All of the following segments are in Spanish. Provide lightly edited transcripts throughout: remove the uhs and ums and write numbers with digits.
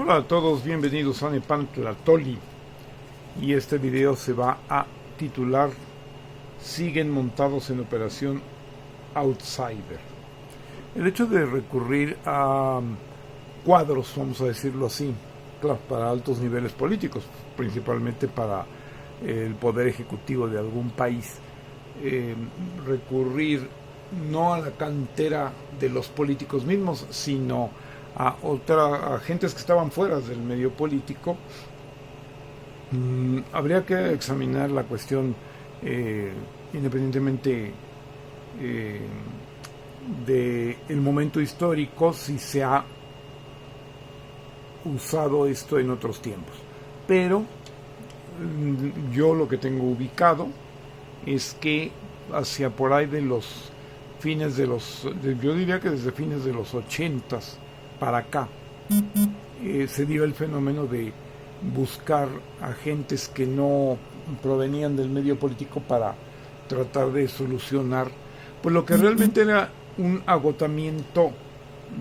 Hola a todos, bienvenidos a Nepantlatoli, y este video se va a titular "Siguen montados en Operación Outsider". El hecho de recurrir a cuadros, vamos a decirlo así, claro, para altos niveles políticos, principalmente para el poder ejecutivo de algún país, recurrir no a la cantera de los políticos mismos, sino a gentes que estaban fuera del medio político. Habría que examinar la cuestión independientemente del momento histórico, si se ha usado esto en otros tiempos. Pero yo lo que tengo ubicado es que hacia por ahí de los fines yo diría que desde fines de los 80s para acá, se dio el fenómeno de buscar agentes que no provenían del medio político para tratar de solucionar pues lo que realmente era un agotamiento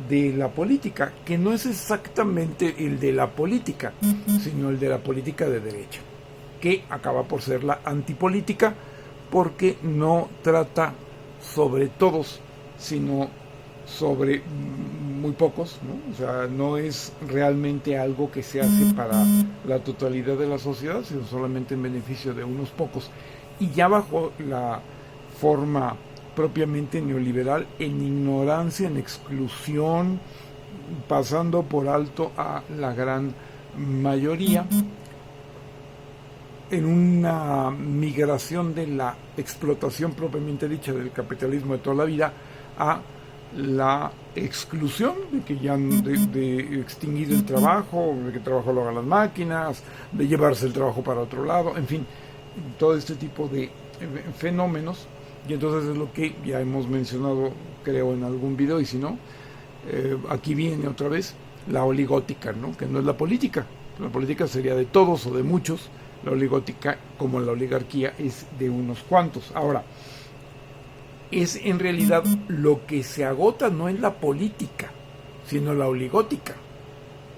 de la política, que no es exactamente el de la política, sino el de la política de derecha, que acaba por ser la antipolítica, porque no trata sobre todos, sino sobre muy pocos, ¿no? O sea, no es realmente algo que se hace para la totalidad de la sociedad, sino solamente en beneficio de unos pocos, y ya bajo la forma propiamente neoliberal, en ignorancia, en exclusión, pasando por alto a la gran mayoría, en una migración de la explotación propiamente dicha del capitalismo de toda la vida a la exclusión de que ya de extinguir el trabajo, de que el trabajo lo hagan las máquinas, de llevarse el trabajo para otro lado, en fin, todo este tipo de fenómenos. Y entonces es lo que ya hemos mencionado, creo, en algún video, y si no, aquí viene otra vez la oligótica, ¿no? Que no es la política sería de todos o de muchos. La oligótica, como la oligarquía, es de unos cuantos. Ahora, es en realidad lo que se agota no es la política, sino la oligótica.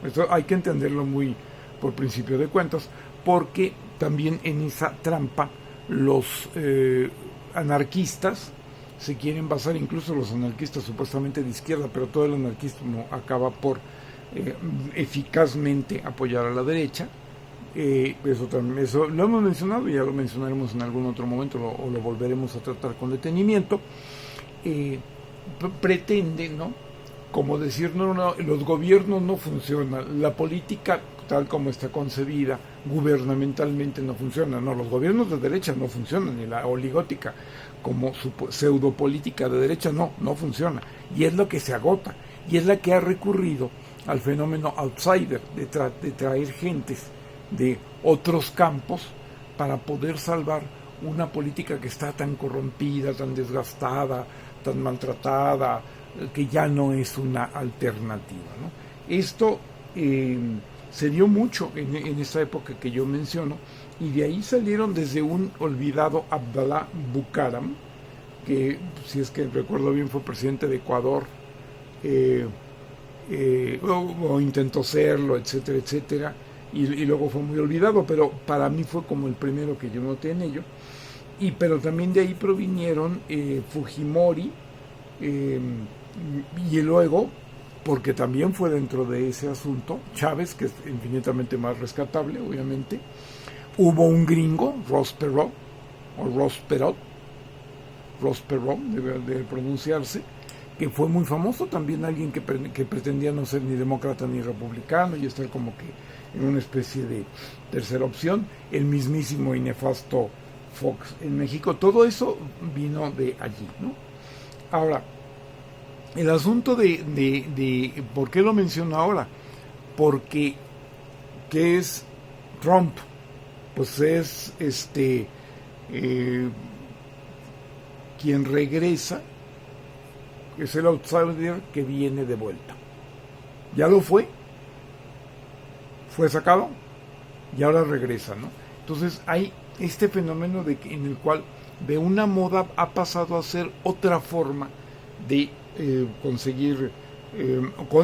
Eso hay que entenderlo muy por principio de cuentas, porque también en esa trampa los anarquistas se quieren basar, incluso los anarquistas supuestamente de izquierda, pero todo el anarquismo acaba por eficazmente apoyar a la derecha. Eso lo hemos mencionado y ya lo mencionaremos en algún otro momento, o lo volveremos a tratar con detenimiento. Pretende, ¿no?, como decir, no, los gobiernos no funcionan, la política tal como está concebida gubernamentalmente no funciona. No, los gobiernos de derecha no funcionan, y la oligótica como su pseudopolítica de derecha no funciona, y es lo que se agota, y es la que ha recurrido al fenómeno outsider, de traer gentes de otros campos para poder salvar una política que está tan corrompida, tan desgastada, tan maltratada, que ya no es una alternativa, ¿no? Esto se dio mucho en esta época que yo menciono, y de ahí salieron desde un olvidado Abdalá Bucaram, que, si es que recuerdo bien, fue presidente de Ecuador, o intentó serlo, etcétera, etcétera, y luego fue muy olvidado, pero para mí fue como el primero que yo noté en ello. Pero también de ahí provinieron Fujimori, y luego, porque también fue dentro de ese asunto, Chávez, que es infinitamente más rescatable, obviamente. Hubo un gringo, Ross Perot, debe de pronunciarse, que fue muy famoso, también alguien que pretendía no ser ni demócrata ni republicano y estar como que en una especie de tercera opción. El mismísimo y nefasto Fox en México. Todo eso vino de allí, ¿no? Ahora, el asunto de ¿por qué lo menciono ahora? Porque ¿qué es Trump? Pues es quien regresa, es el outsider que viene de vuelta. Ya lo fue sacado y ahora regresa, ¿no? Entonces hay este fenómeno en el cual de una moda ha pasado a ser otra forma de conseguir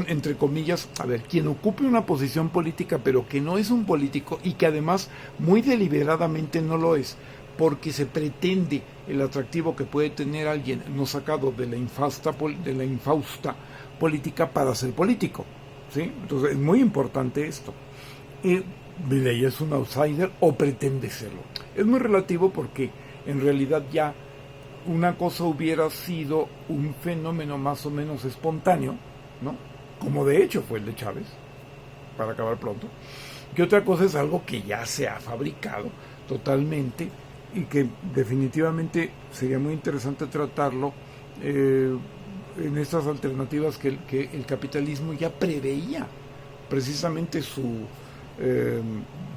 entre comillas, a ver, quien ocupe una posición política pero que no es un político y que además muy deliberadamente no lo es, porque se pretende el atractivo que puede tener alguien no sacado de la infausta política para ser político, ¿sí? Entonces es muy importante esto. Milei es un outsider o pretende serlo. Es muy relativo porque en realidad ya una cosa hubiera sido un fenómeno más o menos espontáneo, ¿no? Como de hecho fue el de Chávez, para acabar pronto, que otra cosa es algo que ya se ha fabricado totalmente y que definitivamente sería muy interesante tratarlo en estas alternativas que el capitalismo ya preveía precisamente su,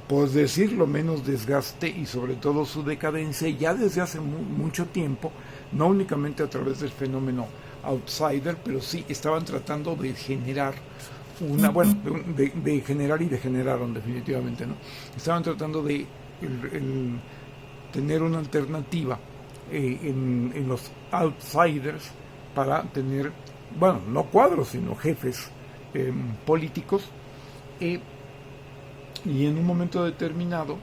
pues decirlo, menos desgaste y sobre todo su decadencia ya desde hace mucho tiempo, no únicamente a través del fenómeno outsider, pero sí estaban tratando de generar una, bueno, de generar y degeneraron definitivamente, ¿no? Estaban tratando de tener una alternativa en los outsiders para tener, bueno, no cuadros, sino jefes políticos, y en un momento determinado,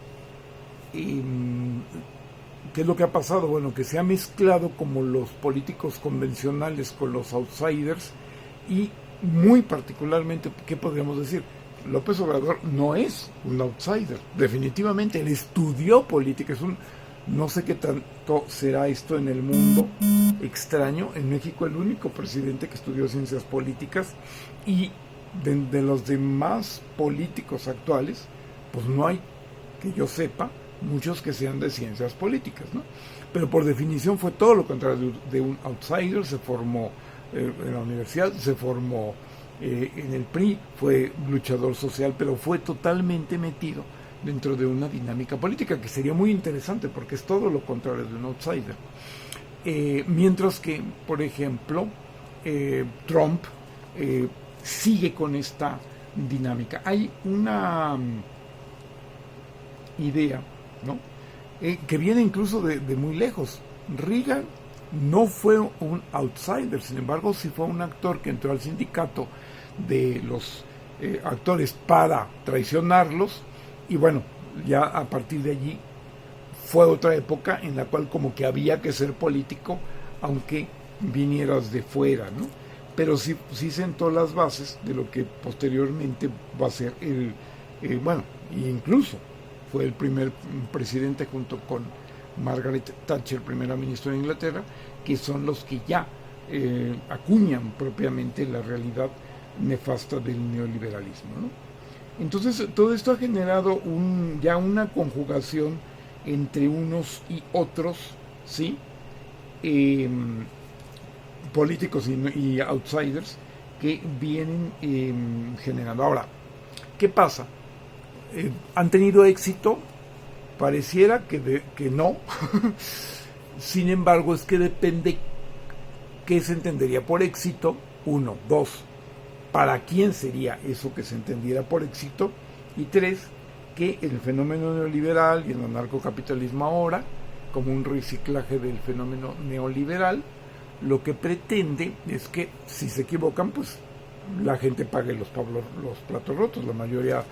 ¿qué es lo que ha pasado? Bueno, que se ha mezclado como los políticos convencionales con los outsiders y muy particularmente, ¿qué podríamos decir? López Obrador no es un outsider, definitivamente, él estudió política, es un, no sé qué tanto será esto en el mundo extraño, en México el único presidente que estudió ciencias políticas y de los demás políticos actuales, pues no hay, que yo sepa, muchos que sean de ciencias políticas, ¿no? Pero por definición fue todo lo contrario de un outsider, se formó en la universidad, se formó en el PRI, fue luchador social, pero fue totalmente metido dentro de una dinámica política que sería muy interesante porque es todo lo contrario de un outsider. Mientras que, por ejemplo, Trump sigue con esta dinámica. Hay una idea, ¿no? Que viene incluso de muy lejos. Reagan no fue un outsider, sin embargo sí fue un actor que entró al sindicato de los actores para traicionarlos, y bueno, ya a partir de allí fue otra época en la cual como que había que ser político aunque vinieras de fuera, ¿no? Pero sí sentó las bases de lo que posteriormente va a ser bueno, incluso fue el primer presidente junto con Margaret Thatcher, primera ministra de Inglaterra, que son los que ya acuñan propiamente la realidad nefasta del neoliberalismo, ¿no? Entonces todo esto ha generado ya una conjugación entre unos y otros, ¿sí? Políticos y outsiders que vienen generando. Ahora, ¿qué pasa? ¿Han tenido éxito? Pareciera que no. Sin embargo, es que depende qué se entendería por éxito. 1, 2, ¿para quién sería eso que se entendiera por éxito? Y 3, que el fenómeno neoliberal y el anarcocapitalismo ahora, como un reciclaje del fenómeno neoliberal, lo que pretende es que si se equivocan, pues la gente pague los platos rotos, la mayoría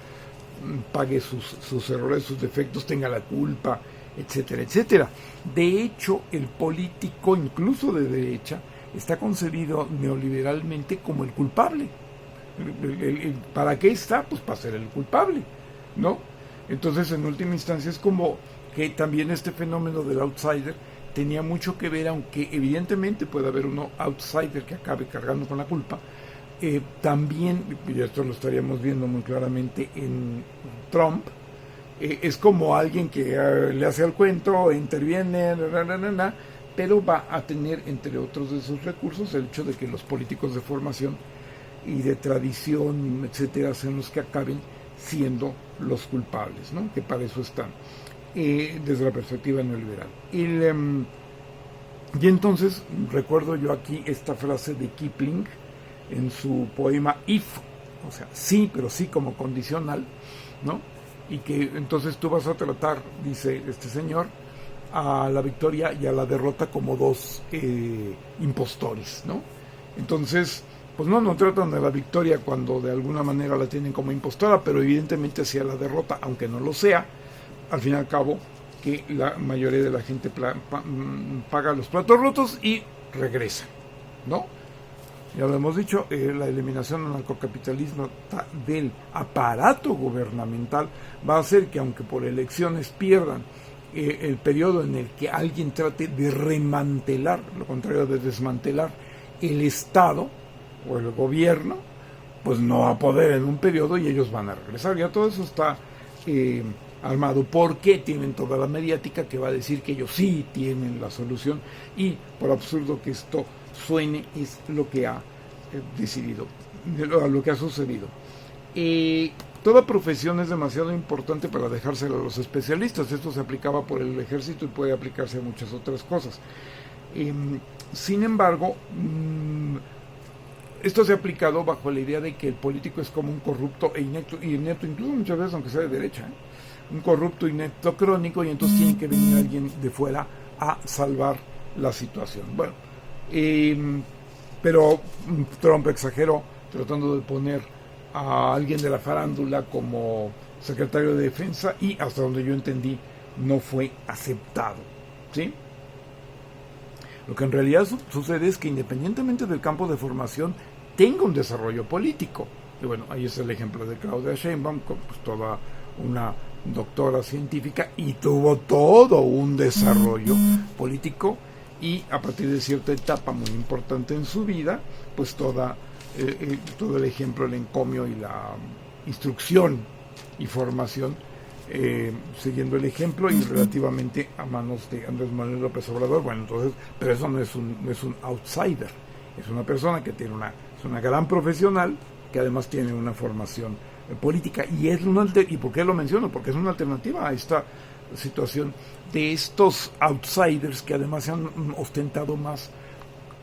pague sus errores, sus defectos, tenga la culpa, etcétera, etcétera. De hecho, el político, incluso de derecha, está concebido neoliberalmente como el culpable. ¿Para qué está? Pues para ser el culpable, ¿no? Entonces, en última instancia, es como que también este fenómeno del outsider tenía mucho que ver, aunque evidentemente puede haber un outsider que acabe cargando con la culpa. También, y esto lo estaríamos viendo muy claramente en Trump, es como alguien que le hace el cuento, interviene, pero va a tener, entre otros de sus recursos, el hecho de que los políticos de formación y de tradición, etcétera, sean los que acaben siendo los culpables, ¿no? Que para eso están, desde la perspectiva neoliberal. Y entonces recuerdo yo aquí esta frase de Kipling en su poema If, o sea, sí, pero sí como condicional, ¿no? Y que entonces tú vas a tratar, dice este señor, a la victoria y a la derrota como dos impostores, ¿no? Entonces, pues no tratan de la victoria cuando de alguna manera la tienen como impostora, pero evidentemente hacia la derrota, aunque no lo sea, al fin y al cabo, que la mayoría de la gente paga los platos rotos y regresa, ¿no? Ya lo hemos dicho, la eliminación del narcocapitalismo del aparato gubernamental va a hacer que, aunque por elecciones pierdan el periodo en el que alguien trate de remantelar, lo contrario de desmantelar, el Estado o el gobierno, pues no va a poder en un periodo y ellos van a regresar. Ya todo eso está armado, porque tienen toda la mediática que va a decir que ellos sí tienen la solución, y por absurdo que esto suene, es lo que ha decidido, lo que ha sucedido. Toda profesión es demasiado importante para dejársela a los especialistas. Esto se aplicaba por el ejército y puede aplicarse a muchas otras cosas. Sin embargo, esto se ha aplicado bajo la idea de que el político es como un corrupto e inepto, incluso muchas veces aunque sea de derecha, un corrupto inepto crónico, y entonces tiene que venir alguien de fuera a salvar la situación. Bueno, pero Trump exageró tratando de poner a alguien de la farándula como secretario de defensa, y hasta donde yo entendí no fue aceptado, ¿sí? Lo que en realidad sucede es que, independientemente del campo de formación, tenga un desarrollo político. Y bueno, ahí es el ejemplo de Claudia Sheinbaum, con pues toda una doctora científica, y tuvo todo un desarrollo político, y a partir de cierta etapa muy importante en su vida, pues todo el ejemplo, el encomio y la instrucción y formación, siguiendo el ejemplo y relativamente a manos de Andrés Manuel López Obrador. Bueno, entonces, pero eso no es un outsider, es una persona que es una gran profesional, que además tiene una formación política, y ¿y por qué lo menciono? Porque es una alternativa a esta situación de estos outsiders que además se han ostentado más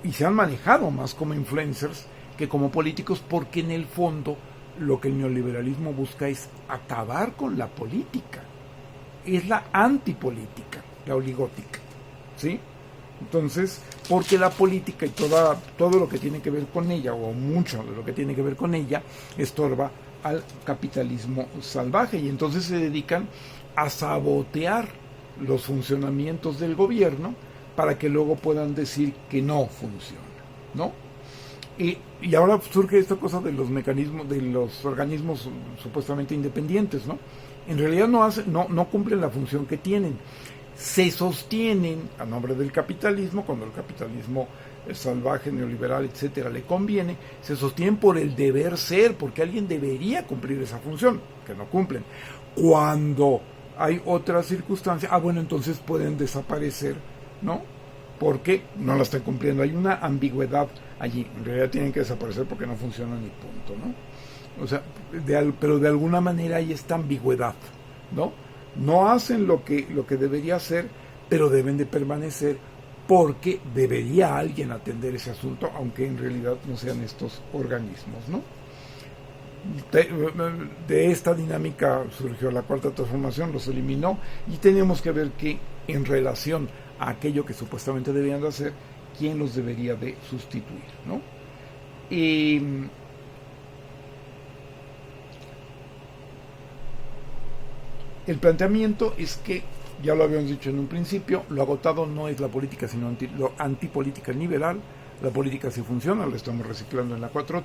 y se han manejado más como influencers que como políticos, porque en el fondo lo que el neoliberalismo busca es acabar con la política, es la antipolítica, la oligótica, ¿sí? Entonces, porque la política y todo lo que tiene que ver con ella, o mucho de lo que tiene que ver con ella, estorba al capitalismo salvaje, y entonces se dedican a sabotear los funcionamientos del gobierno para que luego puedan decir que no funciona, ¿no? Y ahora surge esta cosa de los mecanismos, de los organismos supuestamente independientes, ¿no? En realidad no cumplen la función que tienen. Se sostienen a nombre del capitalismo, cuando el capitalismo salvaje, neoliberal, etcétera, le conviene, se sostienen por el deber ser, porque alguien debería cumplir esa función, que no cumplen. Cuando hay otras circunstancias, bueno, entonces pueden desaparecer, ¿no? Porque no la están cumpliendo. Hay una ambigüedad allí. En realidad tienen que desaparecer porque no funcionan y punto, ¿no? O sea, pero de alguna manera hay esta ambigüedad, ¿no? No hacen lo que debería hacer, pero deben de permanecer porque debería alguien atender ese asunto, aunque en realidad no sean estos organismos, ¿no? De esta dinámica surgió la Cuarta Transformación, los eliminó, y tenemos que ver que en relación a aquello que supuestamente debían de hacer, quién los debería de sustituir, ¿no? El planteamiento es que, ya lo habíamos dicho en un principio, lo agotado no es la política, sino lo antipolítica liberal. La política sí funciona, lo estamos reciclando en la 4T.